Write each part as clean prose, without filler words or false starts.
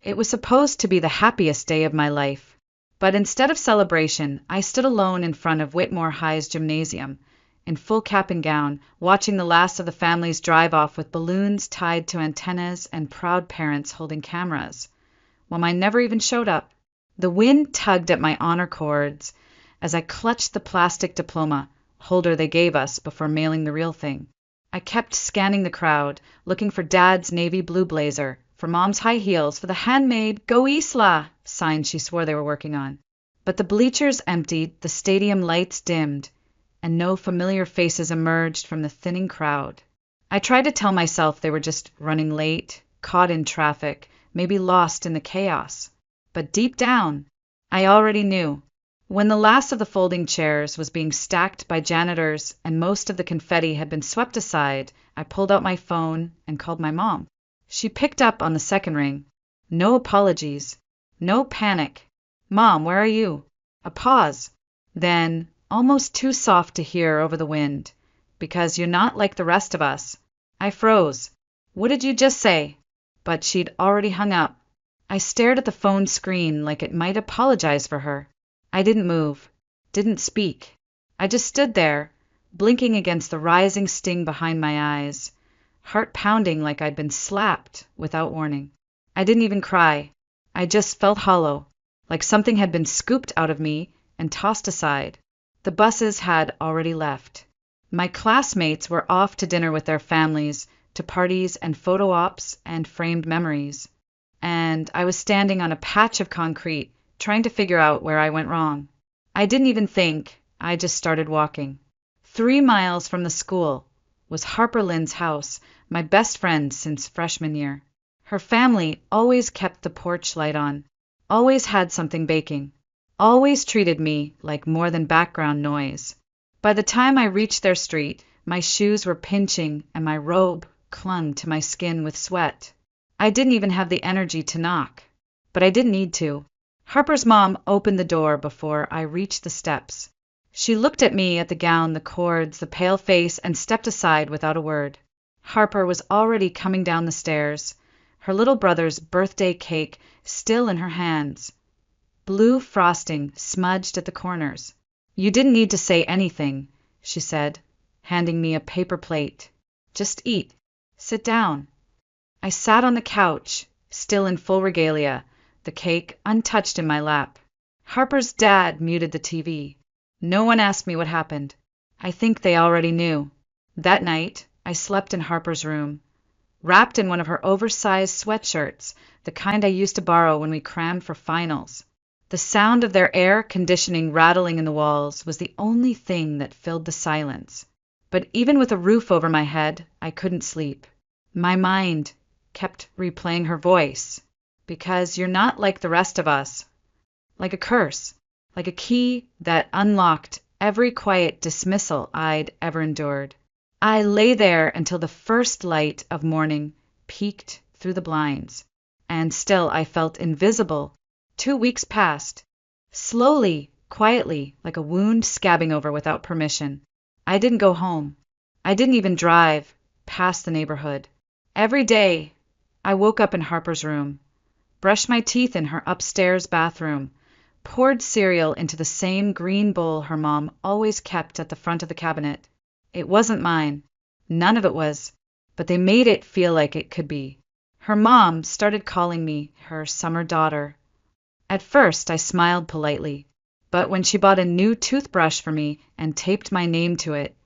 It was supposed to be the happiest day of my life. But instead of celebration, I stood alone in front of Whitmore High's gymnasium, in full cap and gown, watching the last of the families drive off with balloons tied to antennas and proud parents holding cameras, while mine never even showed up. The wind tugged at my honor cords as I clutched the plastic diploma holder they gave us before mailing the real thing. I kept scanning the crowd, looking for Dad's navy blue blazer, for Mom's high heels, for the handmade "Go Isla" sign she swore they were working on. But the bleachers emptied, the stadium lights dimmed, and no familiar faces emerged from the thinning crowd. I tried to tell myself they were just running late, caught in traffic, maybe lost in the chaos. But deep down, I already knew. When the last of the folding chairs was being stacked by janitors and most of the confetti had been swept aside, I pulled out my phone and called my mom. She picked up on the second ring. No apologies. No panic. "Mom, where are you?" A pause. Then, almost too soft to hear over the wind, "Because you're not like the rest of us." I froze. "What did you just say?" But she'd already hung up. I stared at the phone screen like it might apologize for her. I didn't move. Didn't speak. I just stood there, blinking against the rising sting behind my eyes, heart pounding like I'd been slapped without warning. I didn't even cry. I just felt hollow, like something had been scooped out of me and tossed aside. The buses had already left. My classmates were off to dinner with their families, to parties and photo ops and framed memories. And I was standing on a patch of concrete, trying to figure out where I went wrong. I didn't even think. I just started walking. 3 miles from the school was Harper Lynn's house, my best friend since freshman year. Her family always kept the porch light on, always had something baking, always treated me like more than background noise. By the time I reached their street, my shoes were pinching and my robe clung to my skin with sweat. I didn't even have the energy to knock, but I didn't need to. Harper's mom opened the door before I reached the steps. She looked at me, at the gown, the cords, the pale face, and stepped aside without a word. Harper was already coming down the stairs, her little brother's birthday cake still in her hands, blue frosting smudged at the corners. "You didn't need to say anything," she said, handing me a paper plate. "Just eat. Sit down." I sat on the couch, still in full regalia, the cake untouched in my lap. Harper's dad muted the TV. No one asked me what happened. I think they already knew. That night, I slept in Harper's room, wrapped in one of her oversized sweatshirts, the kind I used to borrow when we crammed for finals. The sound of their air conditioning rattling in the walls was the only thing that filled the silence. But even with a roof over my head, I couldn't sleep. My mind kept replaying her voice. "Because you're not like the rest of us." Like a curse, like a key that unlocked every quiet dismissal I'd ever endured. I lay there until the first light of morning peeked through the blinds, and still I felt invisible. 2 weeks passed, slowly, quietly, like a wound scabbing over without permission. I didn't go home. I didn't even drive past the neighborhood. Every day, I woke up in Harper's room, brushed my teeth in her upstairs bathroom, poured cereal into the same green bowl her mom always kept at the front of the cabinet. It wasn't mine. None of it was, but they made it feel like it could be. Her mom started calling me her summer daughter. At first, I smiled politely, but when she bought a new toothbrush for me and taped my name to it,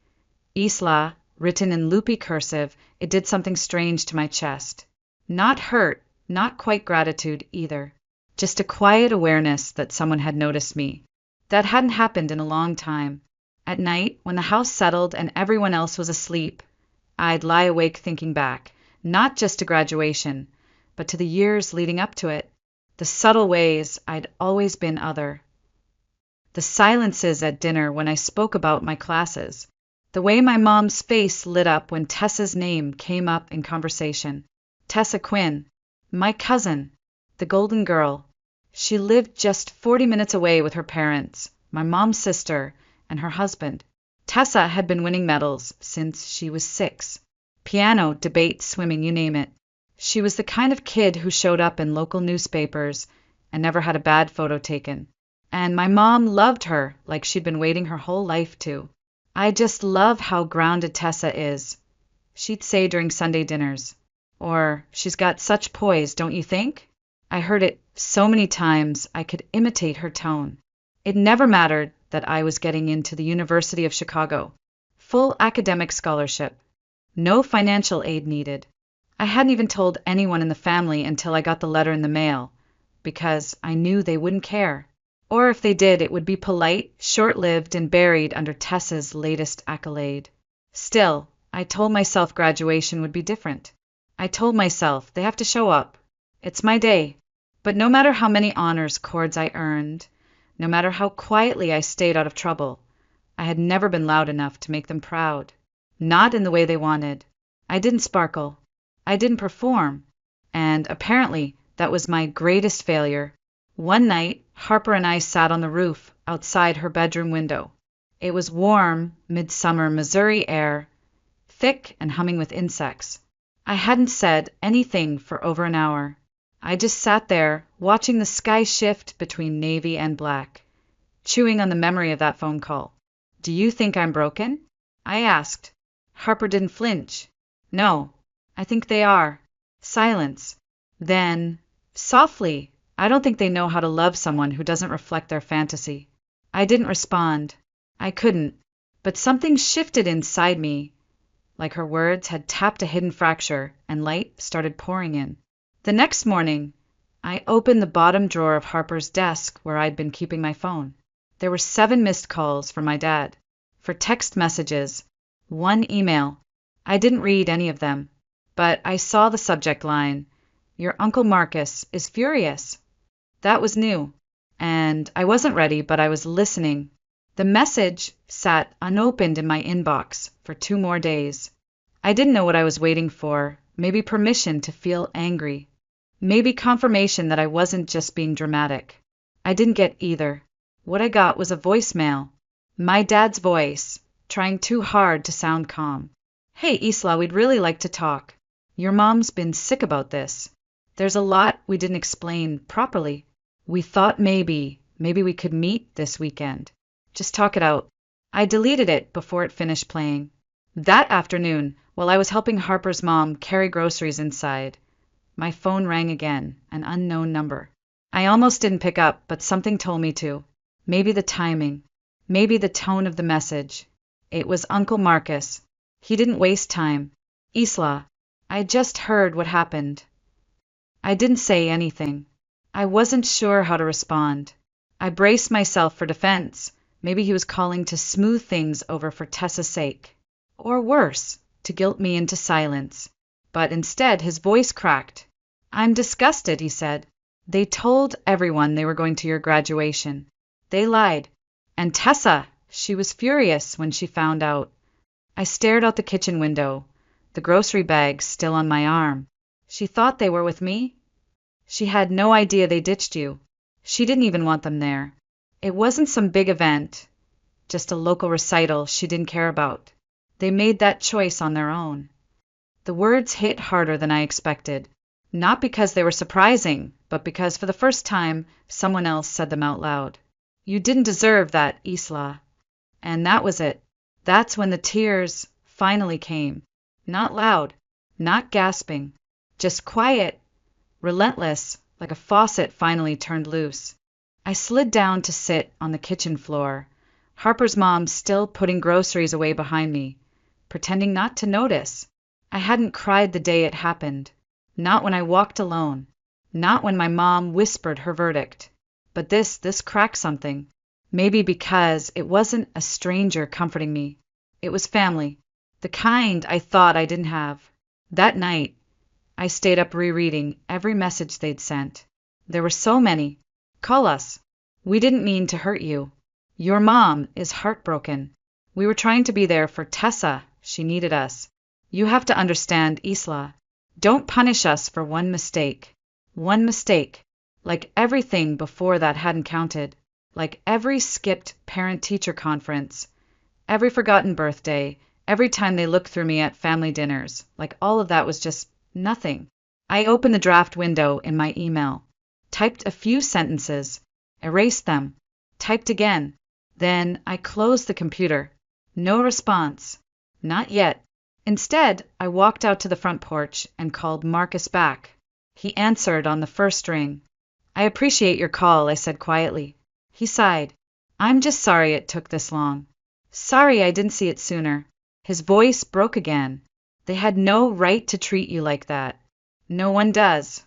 Isla, written in loopy cursive, it did something strange to my chest. Not hurt, not quite gratitude either. Just a quiet awareness that someone had noticed me. That hadn't happened in a long time. At night, when the house settled and everyone else was asleep, I'd lie awake thinking back, not just to graduation, but to the years leading up to it, the subtle ways I'd always been other. The silences at dinner when I spoke about my classes, the way my mom's face lit up when Tessa's name came up in conversation. Tessa Quinn, my cousin, the golden girl. She lived just 40 minutes away with her parents, my mom's sister, and her husband. Tessa had been winning medals since she was 6. Piano, debate, swimming, you name it. She was the kind of kid who showed up in local newspapers and never had a bad photo taken. And my mom loved her like she'd been waiting her whole life to. I just love how grounded Tessa is, she'd say during Sunday dinners. Or, she's got such poise, don't you think? I heard it so many times I could imitate her tone. It never mattered that I was getting into the University of Chicago. Full academic scholarship. No financial aid needed. I hadn't even told anyone in the family until I got the letter in the mail, because I knew they wouldn't care. Or if they did, it would be polite, short-lived, and buried under Tessa's latest accolade. Still, I told myself graduation would be different. I told myself they have to show up. It's my day. But no matter how many honors cords I earned, no matter how quietly I stayed out of trouble, I had never been loud enough to make them proud. Not in the way they wanted. I didn't sparkle. I didn't perform. And apparently, that was my greatest failure. One night, Harper and I sat on the roof outside her bedroom window. It was warm, midsummer Missouri air, thick and humming with insects. I hadn't said anything for over an hour. I just sat there, watching the sky shift between navy and black, chewing on the memory of that phone call. "Do you think I'm broken?" I asked. Harper didn't flinch. "No, I think they are." Silence. Then, softly, "I don't think they know how to love someone who doesn't reflect their fantasy." I didn't respond. I couldn't. But something shifted inside me, like her words had tapped a hidden fracture, and light started pouring in. The next morning, I opened the bottom drawer of Harper's desk where I'd been keeping my phone. There were 7 missed calls from my dad, for text messages, 1 email. I didn't read any of them, but I saw the subject line, "Your Uncle Marcus is furious." That was new, and I wasn't ready, but I was listening. The message sat unopened in my inbox for 2 more days. I didn't know what I was waiting for, maybe permission to feel angry. Maybe confirmation that I wasn't just being dramatic. I didn't get either. What I got was a voicemail. My dad's voice, trying too hard to sound calm. "Hey, Isla, we'd really like to talk. Your mom's been sick about this. There's a lot we didn't explain properly. We thought maybe we could meet this weekend. Just talk it out." I deleted it before it finished playing. That afternoon, while I was helping Harper's mom carry groceries inside, my phone rang again, an unknown number. I almost didn't pick up, but something told me to. Maybe the timing, maybe the tone of the message. It was Uncle Marcus. He didn't waste time. "Isla, I just heard what happened." I didn't say anything. I wasn't sure how to respond. I braced myself for defense. Maybe he was calling to smooth things over for Tessa's sake. Or worse, to guilt me into silence. But instead, his voice cracked. "I'm disgusted," he said. "They told everyone they were going to your graduation. They lied. And Tessa, she was furious when she found out." I stared out the kitchen window, the grocery bags still on my arm. "She thought they were with me?" "She had no idea they ditched you. She didn't even want them there. It wasn't some big event, just a local recital she didn't care about. They made that choice on their own." The words hit harder than I expected, not because they were surprising, but because for the first time someone else said them out loud. "You didn't deserve that, Isla." And that was it. That's when the tears finally came. Not loud, not gasping, just quiet, relentless, like a faucet finally turned loose. I slid down to sit on the kitchen floor, Harper's mom still putting groceries away behind me, pretending not to notice. I hadn't cried the day it happened, not when I walked alone, not when my mom whispered her verdict. But this cracked something. Maybe because it wasn't a stranger comforting me. It was family, the kind I thought I didn't have. That night, I stayed up rereading every message they'd sent. There were so many. "Call us. We didn't mean to hurt you. Your mom is heartbroken. We were trying to be there for Tessa. She needed us. You have to understand, Isla. Don't punish us for one mistake. One mistake. Like everything before that hadn't counted. Like every skipped parent-teacher conference. Every forgotten birthday. Every time they looked through me at family dinners. Like all of that was just nothing. I opened the draft window in my email, typed a few sentences, erased them, typed again. Then I closed the computer. No response. Not yet. Instead, I walked out to the front porch and called Marcus back. He answered on the first ring. I appreciate your call, I said quietly. He sighed. I'm just sorry it took this long. Sorry I didn't see it sooner. His voice broke again. They had no right to treat you like that. No one does.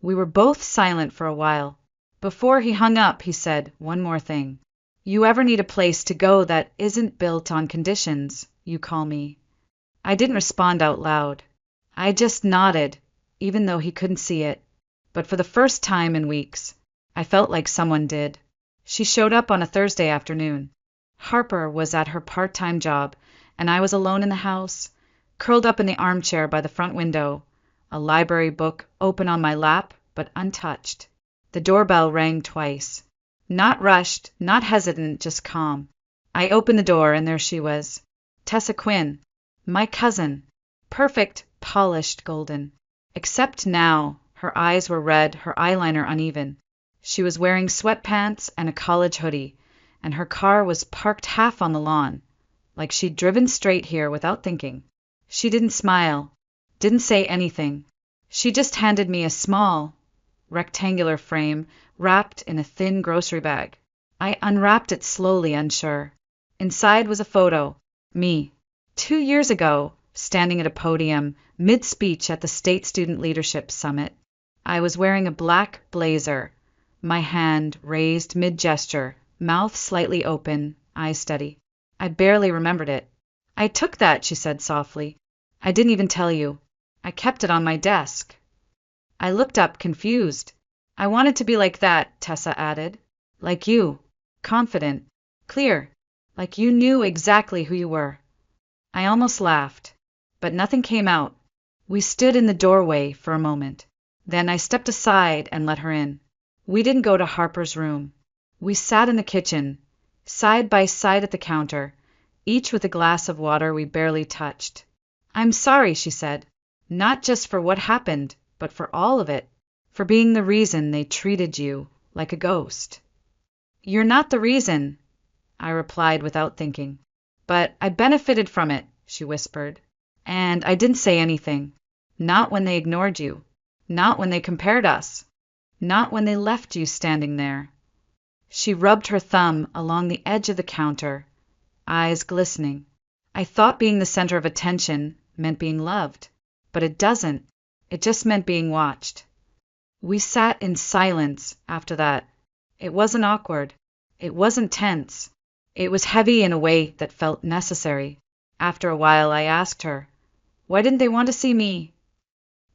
We were both silent for a while. Before he hung up, he said one more thing. You ever need a place to go that isn't built on conditions, you call me. I didn't respond out loud. I just nodded, even though he couldn't see it. But for the first time in weeks, I felt like someone did. She showed up on a Thursday afternoon. Harper was at her part-time job, and I was alone in the house, curled up in the armchair by the front window, a library book open on my lap, but untouched. The doorbell rang twice. Not rushed, not hesitant, just calm. I opened the door, and there she was. Tessa Quinn, my cousin. Perfect, polished golden. Except now, her eyes were red, her eyeliner uneven. She was wearing sweatpants and a college hoodie, and her car was parked half on the lawn, like she'd driven straight here without thinking. She didn't smile, didn't say anything. She just handed me a small, rectangular frame wrapped in a thin grocery bag. I unwrapped it slowly, unsure. Inside was a photo. Me. 2 years ago, standing at a podium, mid-speech at the State Student Leadership Summit. I was wearing a black blazer, my hand raised mid-gesture, mouth slightly open, eyes steady. I barely remembered it. I took that, she said softly. I didn't even tell you. I kept it on my desk. I looked up, confused. I wanted to be like that, Tessa added. Like you. Confident. Clear. Like you knew exactly who you were. I almost laughed, but nothing came out. We stood in the doorway for a moment. Then I stepped aside and let her in. We didn't go to Harper's room. We sat in the kitchen, side by side at the counter, each with a glass of water we barely touched. I'm sorry, she said, not just for what happened, but for all of it, for being the reason they treated you like a ghost. You're not the reason, I replied without thinking. But I benefited from it, she whispered. And I didn't say anything. Not when they ignored you. Not when they compared us. Not when they left you standing there. She rubbed her thumb along the edge of the counter, eyes glistening. I thought being the center of attention meant being loved, but it doesn't. It just meant being watched. We sat in silence after that. It wasn't awkward. It wasn't tense. It was heavy in a way that felt necessary. After a while, I asked her, why didn't they want to see me?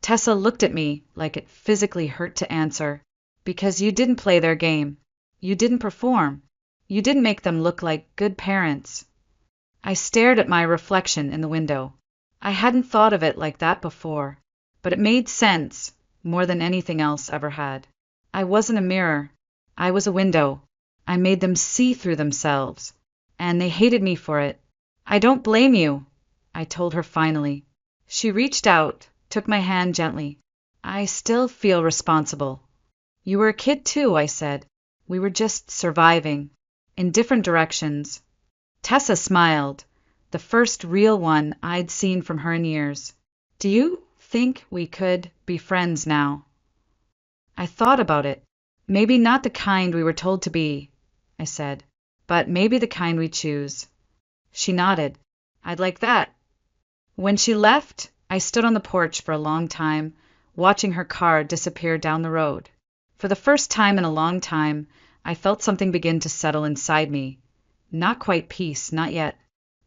Tessa looked at me like it physically hurt to answer. Because you didn't play their game. You didn't perform. You didn't make them look like good parents. I stared at my reflection in the window. I hadn't thought of it like that before, but it made sense more than anything else ever had. I wasn't a mirror. I was a window. I made them see through themselves, and they hated me for it. I don't blame you, I told her finally. She reached out, took my hand gently. I still feel responsible. You were a kid too, I said. We were just surviving, in different directions. Tessa smiled, the first real one I'd seen from her in years. Do you think we could be friends now? I thought about it. Maybe not the kind we were told to be, I said, but maybe the kind we choose. She nodded. I'd like that. When she left, I stood on the porch for a long time, watching her car disappear down the road. For the first time in a long time, I felt something begin to settle inside me. Not quite peace, not yet,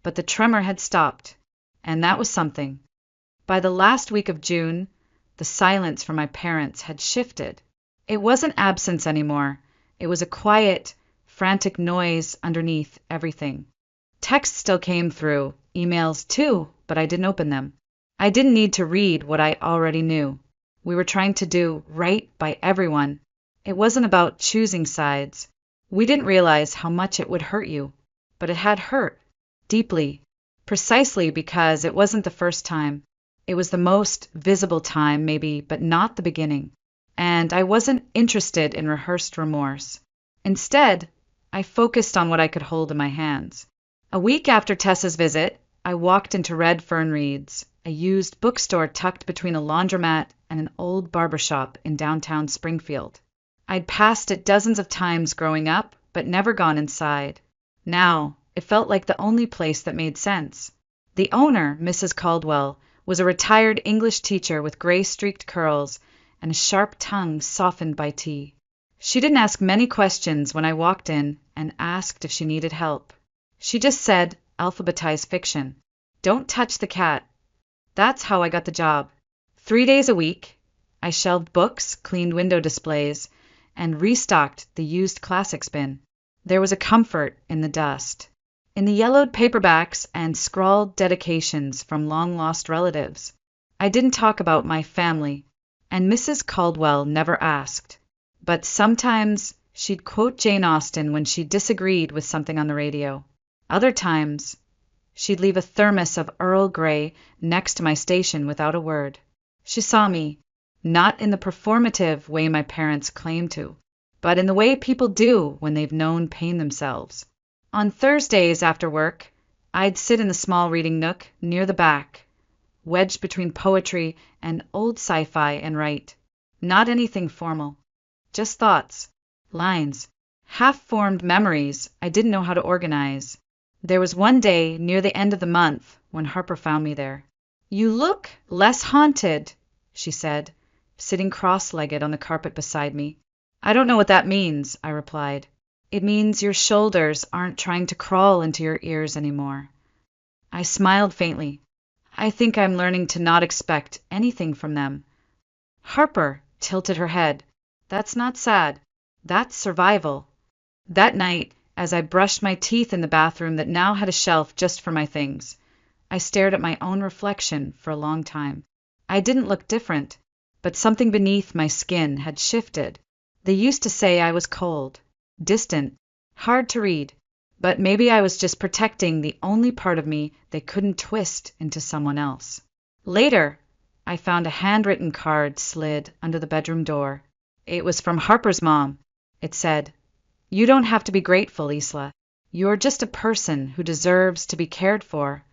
but the tremor had stopped, and that was something. By the last week of June, the silence from my parents had shifted. It wasn't absence anymore. It was a quiet, frantic noise underneath everything. Texts still came through, emails too, but I didn't open them. I didn't need to read what I already knew. We were trying to do right by everyone. It wasn't about choosing sides. We didn't realize how much it would hurt you, but it had hurt, deeply, precisely because it wasn't the first time. It was the most visible time, maybe, but not the beginning. And I wasn't interested in rehearsed remorse. Instead, I focused on what I could hold in my hands. A week after Tessa's visit, I walked into Red Fern Reed's, a used bookstore tucked between a laundromat and an old barber shop in downtown Springfield. I'd passed it dozens of times growing up, but never gone inside. Now, it felt like the only place that made sense. The owner, Mrs. Caldwell, was a retired English teacher with gray-streaked curls and a sharp tongue softened by tea. She didn't ask many questions when I walked in and asked if she needed help. She just said, alphabetized fiction. Don't touch the cat. That's how I got the job. 3 days a week, I shelved books, cleaned window displays, and restocked the used classics bin. There was a comfort in the dust, in the yellowed paperbacks and scrawled dedications from long-lost relatives. I didn't talk about my family, and Mrs. Caldwell never asked. But sometimes she'd quote Jane Austen when she disagreed with something on the radio. Other times, she'd leave a thermos of Earl Grey next to my station without a word. She saw me, not in the performative way my parents claimed to, but in the way people do when they've known pain themselves. On Thursdays after work, I'd sit in the small reading nook near the back, wedged between poetry and old sci-fi, and write. Not anything formal, just thoughts, lines, half-formed memories I didn't know how to organize. There was one day near the end of the month when Harper found me there. "You look less haunted," she said, sitting cross-legged on the carpet beside me. "I don't know what that means," I replied. "It means your shoulders aren't trying to crawl into your ears anymore." I smiled faintly. "I think I'm learning to not expect anything from them." Harper tilted her head. "That's not sad. That's survival." That night, as I brushed my teeth in the bathroom that now had a shelf just for my things, I stared at my own reflection for a long time. I didn't look different, but something beneath my skin had shifted. They used to say I was cold, distant, hard to read, but maybe I was just protecting the only part of me they couldn't twist into someone else. Later, I found a handwritten card slid under the bedroom door. It was from Harper's mom. It said, "You don't have to be grateful, Isla. You're just a person who deserves to be cared for."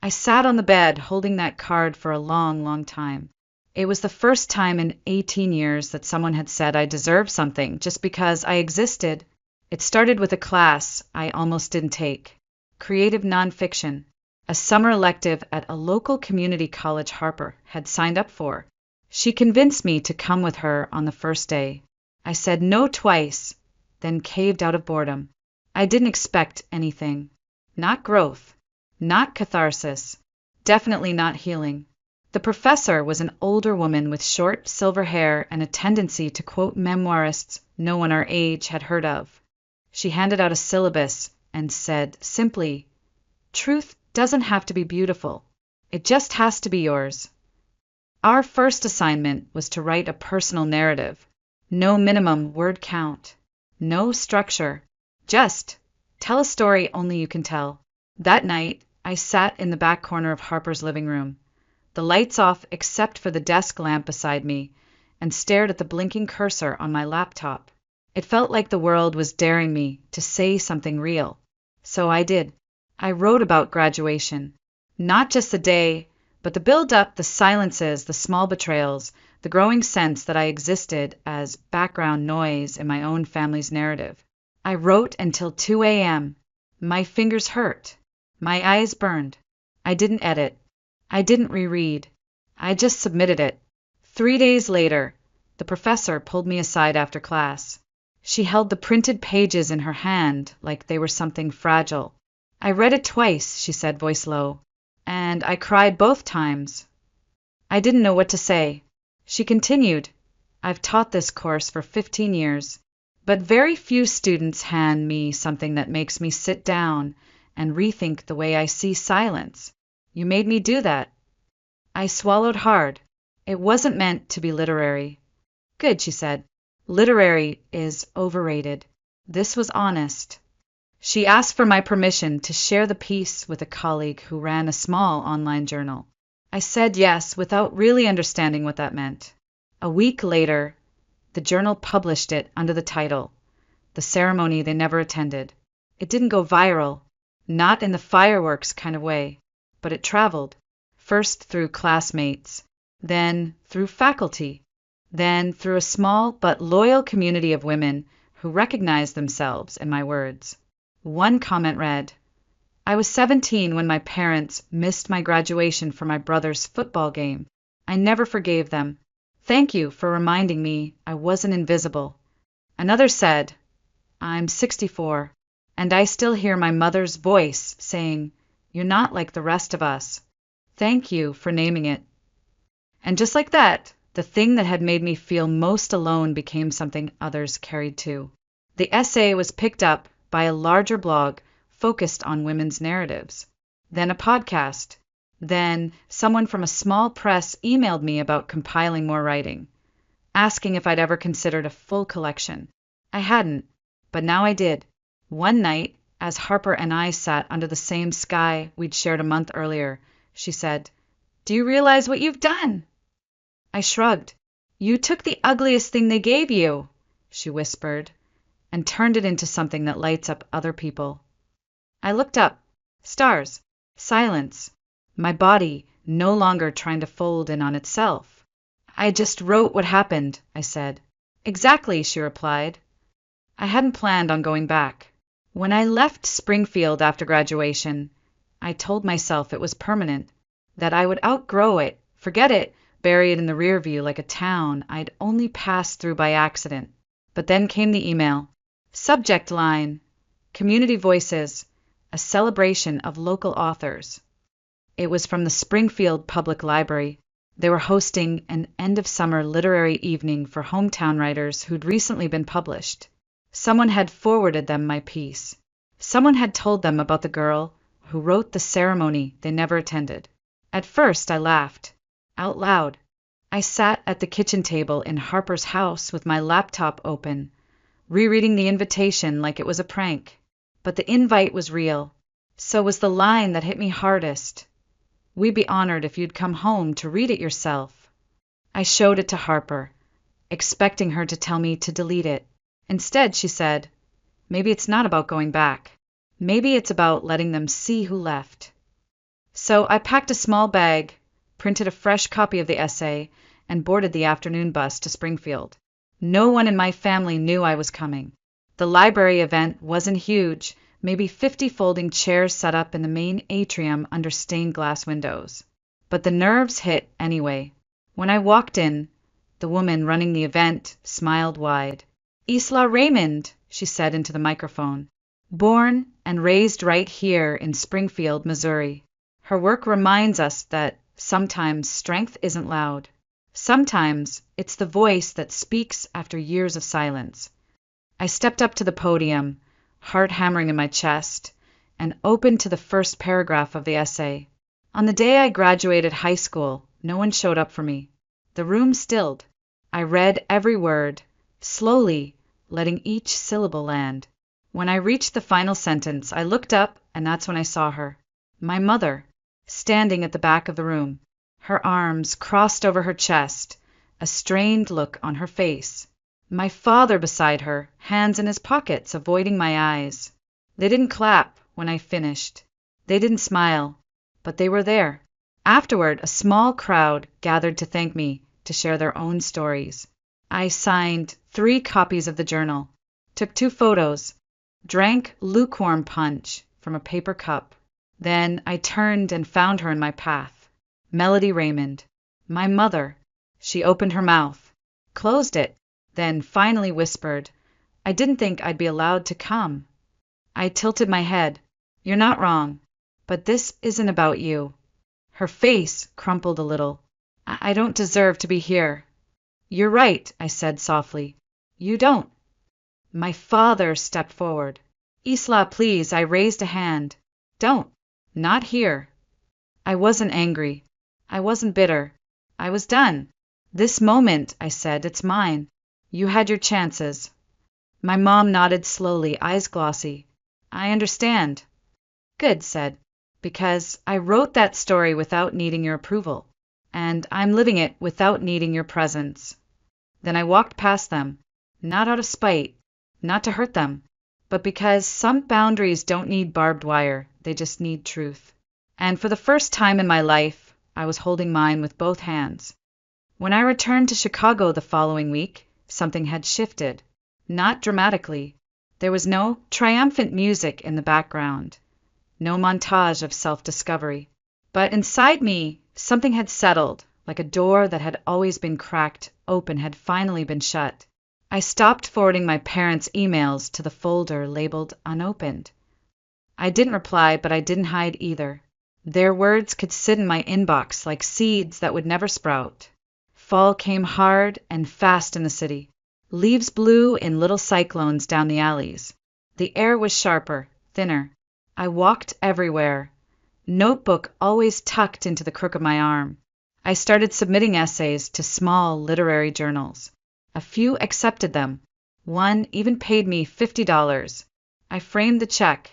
I sat on the bed holding that card for a long, long time. It was the first time in 18 years that someone had said I deserved something just because I existed. It started with a class I almost didn't take, creative nonfiction, a summer elective at a local community college Harper had signed up for. She convinced me to come with her on the first day. I said no twice, then caved out of boredom. I didn't expect anything. Not growth, not catharsis, definitely not healing. The professor was an older woman with short silver hair and a tendency to quote memoirists no one our age had heard of. She handed out a syllabus and said simply, "Truth doesn't have to be beautiful. It just has to be yours." Our first assignment was to write a personal narrative. No minimum word count. No structure. Just tell a story only you can tell. That night, I sat in the back corner of Harper's living room, the lights off except for the desk lamp beside me, and stared at the blinking cursor on my laptop. It felt like the world was daring me to say something real. So I did. I wrote about graduation. Not just the day, but the build-up, the silences, the small betrayals, the growing sense that I existed as background noise in my own family's narrative. I wrote until 2 a.m. My fingers hurt. My eyes burned. I didn't edit. I didn't reread. I just submitted it. 3 days later, the professor pulled me aside after class. She held the printed pages in her hand like they were something fragile. "I read it twice," she said, voice low, "and I cried both times." I didn't know what to say. She continued, "I've taught this course for 15 years, but very few students hand me something that makes me sit down and rethink the way I see silence. You made me do that." I swallowed hard. It wasn't meant to be literary. "Good," she said. "Literary is overrated." This was honest. She asked for my permission to share the piece with a colleague who ran a small online journal. I said yes without really understanding what that meant. A week later, the journal published it under the title, The Ceremony They Never Attended. It didn't go viral, not in the fireworks kind of way, but it traveled, first through classmates, then through faculty, then through a small but loyal community of women who recognized themselves in my words. One comment read, I was 17 when my parents missed my graduation for my brother's football game. I never forgave them. Thank you for reminding me I wasn't invisible. Another said, I'm 64, and I still hear my mother's voice saying, You're not like the rest of us. Thank you for naming it. And just like that, the thing that had made me feel most alone became something others carried too. The essay was picked up by a larger blog focused on women's narratives, then a podcast, then someone from a small press emailed me about compiling more writing, asking if I'd ever considered a full collection. I hadn't, but now I did. One night, as Harper and I sat under the same sky we'd shared a month earlier, she said, Do you realize what you've done? I shrugged. You took the ugliest thing they gave you, she whispered, and turned it into something that lights up other people. I looked up. Stars. Silence. My body no longer trying to fold in on itself. I just wrote what happened, I said. Exactly, she replied. I hadn't planned on going back. When I left Springfield after graduation, I told myself it was permanent, that I would outgrow it, forget it, bury it in the rear view like a town I'd only passed through by accident. But then came the email. Subject line, Community Voices, a celebration of local authors. It was from the Springfield Public Library. They were hosting an end-of-summer literary evening for hometown writers who'd recently been published. Someone had forwarded them my piece. Someone had told them about the girl who wrote the ceremony they never attended. At first I laughed, out loud. I sat at the kitchen table in Harper's house with my laptop open, rereading the invitation like it was a prank. But the invite was real. So was the line that hit me hardest. We'd be honored if you'd come home to read it yourself. I showed it to Harper, expecting her to tell me to delete it. Instead, she said, maybe it's not about going back. Maybe it's about letting them see who left. So I packed a small bag, printed a fresh copy of the essay, and boarded the afternoon bus to Springfield. No one in my family knew I was coming. The library event wasn't huge, maybe 50 folding chairs set up in the main atrium under stained glass windows. But the nerves hit anyway. When I walked in, the woman running the event smiled wide. Isla Raymond, she said into the microphone. Born and raised right here in Springfield, Missouri. Her work reminds us that sometimes strength isn't loud. Sometimes it's the voice that speaks after years of silence. I stepped up to the podium, heart hammering in my chest, and opened to the first paragraph of the essay. On the day I graduated high school, no one showed up for me. The room stilled. I read every word, slowly, letting each syllable land. When I reached the final sentence, I looked up, and that's when I saw her. My mother, standing at the back of the room, her arms crossed over her chest, a strained look on her face. My father beside her, hands in his pockets, avoiding my eyes. They didn't clap when I finished. They didn't smile, but they were there. Afterward, a small crowd gathered to thank me, to share their own stories. I signed 3 copies of the journal, took 2 photos, drank lukewarm punch from a paper cup. Then I turned and found her in my path. Melody Raymond, my mother. She opened her mouth, closed it, then finally whispered, I didn't think I'd be allowed to come. I tilted my head. You're not wrong, but this isn't about you. Her face crumpled a little. I don't deserve to be here. You're right, I said softly. You don't. My father stepped forward. Isla, please, I raised a hand. Don't. Not here. I wasn't angry. I wasn't bitter. I was done. This moment, I said, it's mine. You had your chances. My mom nodded slowly, eyes glossy. I understand. Good, said. Because I wrote that story without needing your approval, and I'm living it without needing your presence. Then I walked past them, not out of spite, not to hurt them, but because some boundaries don't need barbed wire, they just need truth. And for the first time in my life, I was holding mine with both hands. When I returned to Chicago the following week, something had shifted. Not dramatically. There was no triumphant music in the background, no montage of self-discovery. But inside me, something had settled, like a door that had always been cracked open had finally been shut. I stopped forwarding my parents' emails to the folder labeled unopened. I didn't reply, but I didn't hide either. Their words could sit in my inbox like seeds that would never sprout. Fall came hard and fast in the city. Leaves blew in little cyclones down the alleys. The air was sharper, thinner. I walked everywhere, notebook always tucked into the crook of my arm. I started submitting essays to small literary journals. A few accepted them. One even paid me $50. I framed the check.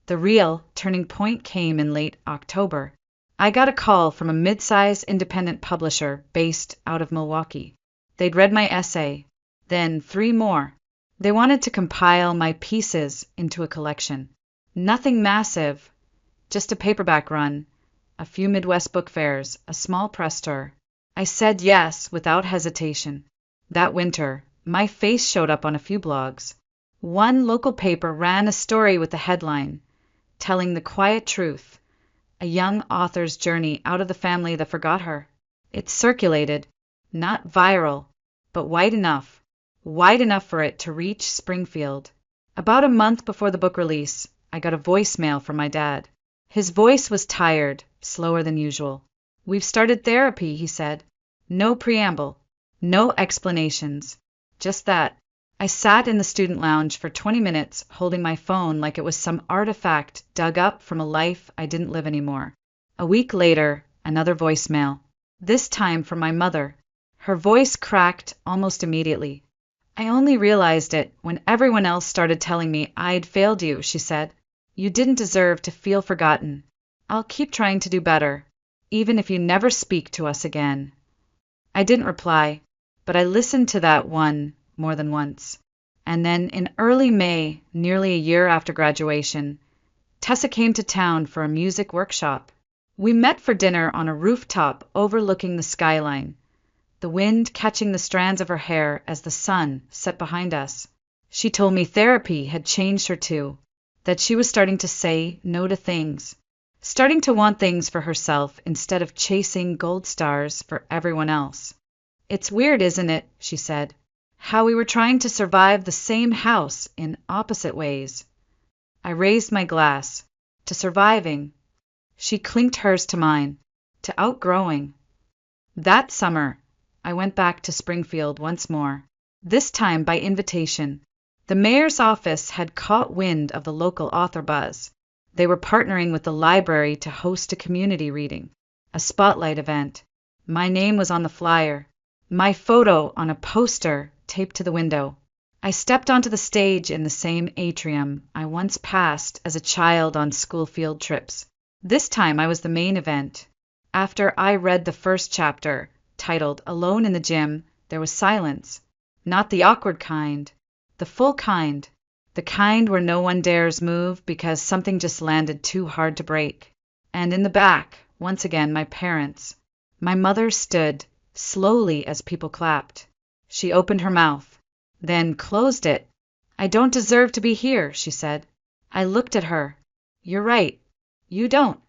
The real turning point came in late October. I got a call from a mid-size independent publisher based out of Milwaukee. They'd read my essay, then 3 more. They wanted to compile my pieces into a collection. Nothing massive, just a paperback run, a few Midwest book fairs, a small press tour. I said yes without hesitation. That winter, my face showed up on a few blogs. One local paper ran a story with the headline, telling the quiet truth, a young author's journey out of the family that forgot her. It circulated, not viral, but wide enough for it to reach Springfield. About a month before the book release, I got a voicemail from my dad. His voice was tired, slower than usual. "We've started therapy," he said. No preamble, no explanations, just that. I sat in the student lounge for 20 minutes, holding my phone like it was some artifact dug up from a life I didn't live anymore. A week later, another voicemail, this time from my mother. Her voice cracked almost immediately. "I only realized it when everyone else started telling me I'd failed you," she said. "You didn't deserve to feel forgotten. I'll keep trying to do better, even if you never speak to us again." I didn't reply, but I listened to that one more than once. And then in early May, nearly a year after graduation, Tessa came to town for a music workshop. We met for dinner on a rooftop overlooking the skyline, the wind catching the strands of her hair as the sun set behind us. She told me therapy had changed her too, that she was starting to say no to things, starting to want things for herself instead of chasing gold stars for everyone else. "It's weird, isn't it," she said, "how we were trying to survive the same house in opposite ways." I raised my glass. To surviving. She clinked hers to mine. To outgrowing. That summer, I went back to Springfield once more, this time by invitation. The mayor's office had caught wind of the local author buzz. They were partnering with the library to host a community reading, a spotlight event. My name was on the flyer, my photo on a poster taped to the window. I stepped onto the stage in the same atrium I once passed as a child on school field trips. This time I was the main event. After I read the first chapter, titled Alone in the Gym, there was silence. Not the awkward kind, the full kind. The kind where no one dares move because something just landed too hard to break. And in the back, once again, my parents. My mother stood, slowly as people clapped. She opened her mouth, then closed it. "I don't deserve to be here," she said. I looked at her. "You're right. You don't."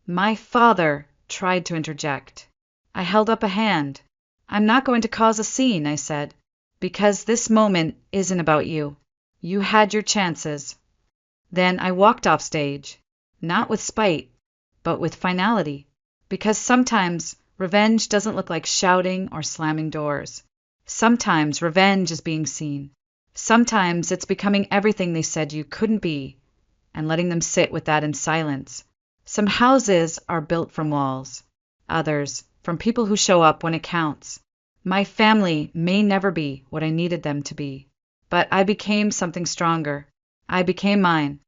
My father tried to interject. I held up a hand. "I'm not going to cause a scene," I said, "because this moment isn't about you. You had your chances." Then I walked off stage, not with spite, but with finality, because sometimes revenge doesn't look like shouting or slamming doors. Sometimes revenge is being seen. Sometimes it's becoming everything they said you couldn't be, and letting them sit with that in silence. Some houses are built from walls, others from people who show up when it counts. My family may never be what I needed them to be, but I became something stronger. I became mine.